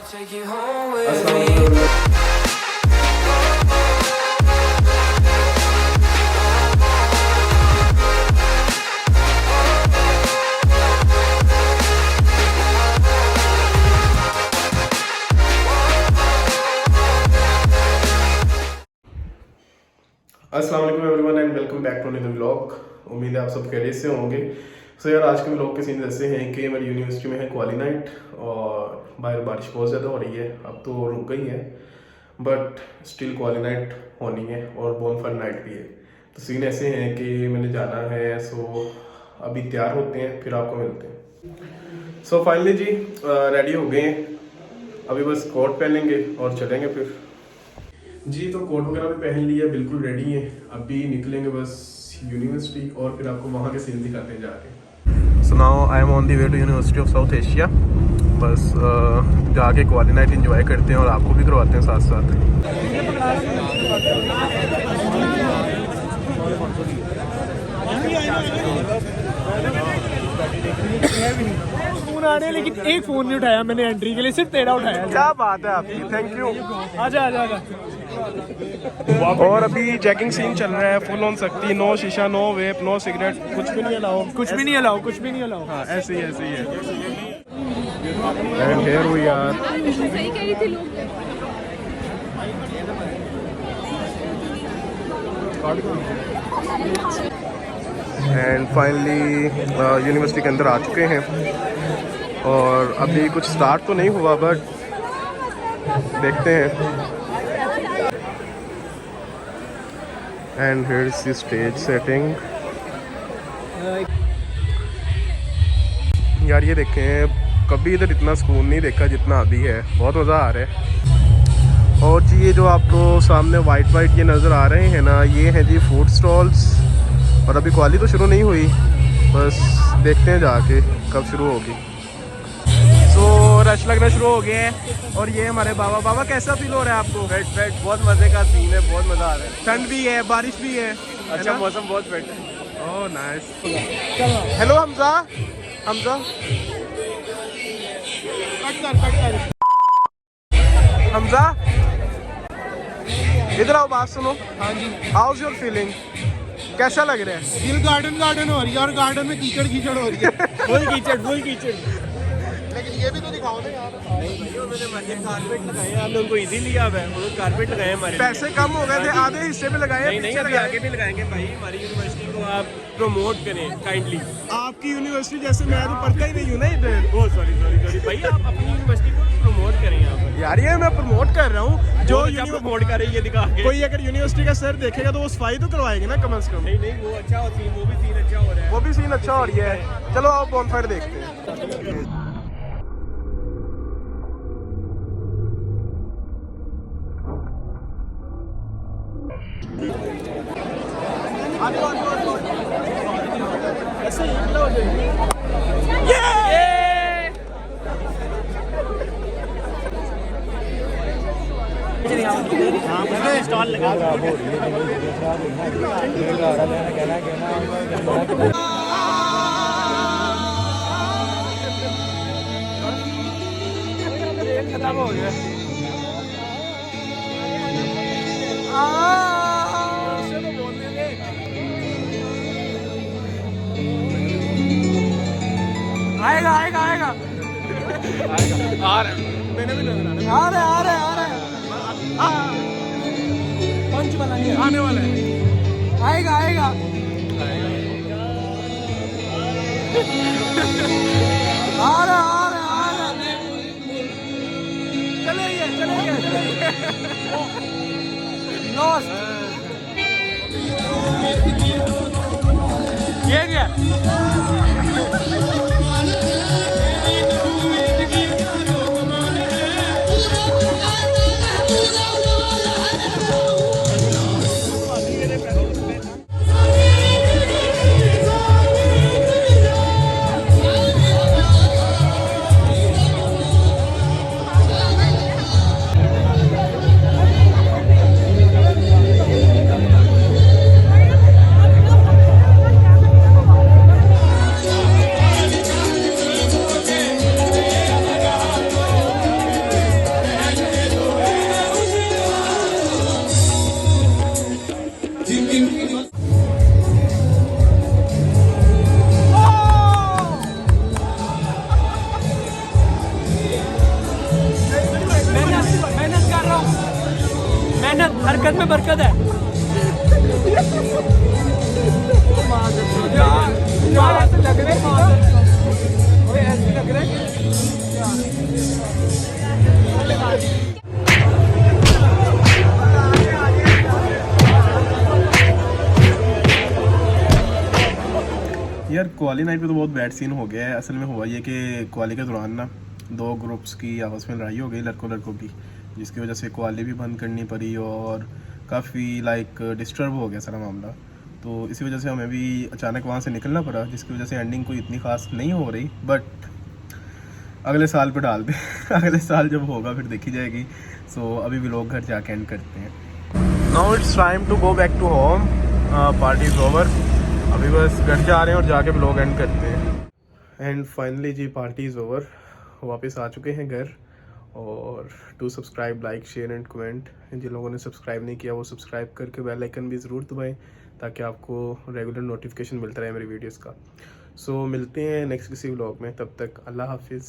take you home with me. अस्सलाम वालेकुम everyone and welcome back to another vlog. उम्मीद है आप सब खैरियत से होंगे। सो यार आज के व्लॉग के सीन ऐसे हैं कि हमारी यूनिवर्सिटी में है क्वाली नाइट और बाहर बारिश बहुत ज़्यादा हो रही है। अब तो रुक गई है बट स्टिल क्वाली नाइट होनी है और बोनफायर नाइट भी है। तो सीन ऐसे हैं कि मैंने जाना है। सो अभी तैयार होते हैं फिर आपको मिलते हैं। सो फाइनली जी रेडी हो गए हैं। अभी बस कोट पहनेंगे और चलेंगे फिर जी। तो कोट वगैरह भी पहन लिया, बिल्कुल रेडी है। अभी निकलेंगे बस यूनिवर्सिटी और फिर आपको वहाँ के सीन दिखाते हैं जाके। So now I am on the way to University of South Asia. बस जाके क्वाली नाइट एंजॉय करते हैं और आपको भी करवाते हैं साथ साथ। फोन आ रहे हैं लेकिन एक फोन नहीं उठाया मैंने एंट्री के लिए, सिर्फ तेरा उठाया। क्या बात है आपकी, थैंक यू। आजा आजा आजा। और अभी चेकिंग सीन चल रहा है, फुल ऑन सख्ती। नो शीशा, नो वेप, नो सिगरेट, कुछ भी नहीं अलाउ, कुछ भी नहीं अलाउ, कुछ भी नहीं अलाउ। हाँ ऐसे ही है। And here we are. सही कह रही थी लोग। एंड फाइनली यूनिवर्सिटी के अंदर आ चुके हैं और अभी कुछ स्टार्ट तो नहीं हुआ बट देखते हैं। And here is the stage setting. यार ये देखें, कभी इधर इतना सुकून नहीं देखा जितना अभी है। बहुत मज़ा आ रहा है। और जी ये जो आपको सामने वाइट ये नज़र आ रहे हैं ना, ये हैं जी फूड स्टॉल्स। और अभी क्वाली तो शुरू नहीं हुई, बस देखते हैं जाके कब शुरू होगी। तो रश लगना शुरू हो गया है और ये हमारे बाबा। कैसा फील हो रहा है आपको? वेट बहुत मजे का सीन है, बहुत मजा आ रहा है। ठंड भी है, बारिश भी है, अच्छा मौसम बहुत वेट है। Oh nice. Hello Hamza. Hamza इधर आओ, बात सुनो। हाँ जी। How is your feeling? कैसा लग रहा है? दिल गार्डन हो रही है और गार्डन में कीचड़ हो रही है। फुल कीचड़। लेकिन ये भी तो दिखाओ ना यार। मैंने कारपेट लगाए हैं, आपने उनको इजी लिया हुआ है, उन्होंने कारपेट लगाए हमारे। पैसे कम हो गए थे, आधे हिस्से में लगाए। नहीं अभी आगे भी लगाएंगे भाई। हमारी यूनिवर्सिटी को आप प्रमोट करें काइंडली। आपकी यूनिवर्सिटी जैसे मैं तो पढ़ता ही नहीं हूँ ना इधर। ओह सॉरी भाई, आप अपनी यूनिवर्सिटी को प्रमोट करें यहाँ पर। यार ये मैं प्रमोट कर रहा हूँ। जो प्रमोट कर रही है दिखा के। कोई अगर यूनिवर्सिटी का सर देखेगा तो वो सफाई तो करवाएंगे ना कम से कम। नहीं वो अच्छा हो सीन, वो भी सीन अच्छा हो रहा है। वो भी सीन अच्छा हो रही है। चलो आप बॉनफायर देखते हैं। स्टॉल लगा खत्म हो गया। आएगा आ रहा है। मैंने भी नजर आ रहा है। पंच बना लिया, आने वाला है। आएगा। आ रहा। चले। लॉस्ट। ये क्या? मेहनत हरकत में बरकत है। यार ऐसे लग रहा है, ऐसे लग रहा है यार क्वाली नाइट पे तो बहुत बैड सीन हो गया है। असल में हुआ ये कि क्वाली के दौरान ना 2 ग्रुप्स की आपस में लड़ाई हो गई लड़कों की, जिसकी वजह से क्वाली भी बंद करनी पड़ी और काफ़ी डिस्टर्ब हो गया सारा मामला। तो इसी वजह से हमें भी अचानक वहाँ से निकलना पड़ा, जिसकी वजह से एंडिंग कोई इतनी खास नहीं हो रही, बट अगले साल पे डाल दें अगले साल जब होगा फिर देखी जाएगी। सो अभी भी लोग घर जाके एंड करते हैं। Now it's time to go back to home, party is over. अभी बस घर जा रहे हैं और जाके ब्लॉग एंड करते हैं। एंड फाइनली जी पार्टी इज़ ओवर, वापस आ चुके हैं घर। और to subscribe, like, share and comment. जिन लोगों ने सब्सक्राइब नहीं किया वो सब्सक्राइब करके बेल आइकन भी ज़रूर दबाएं ताकि आपको रेगुलर नोटिफिकेशन मिलता रहे मेरी वीडियोस का। सो मिलते हैं नेक्स्ट किसी व्लॉग में, तब तक अल्लाह हाफिज़।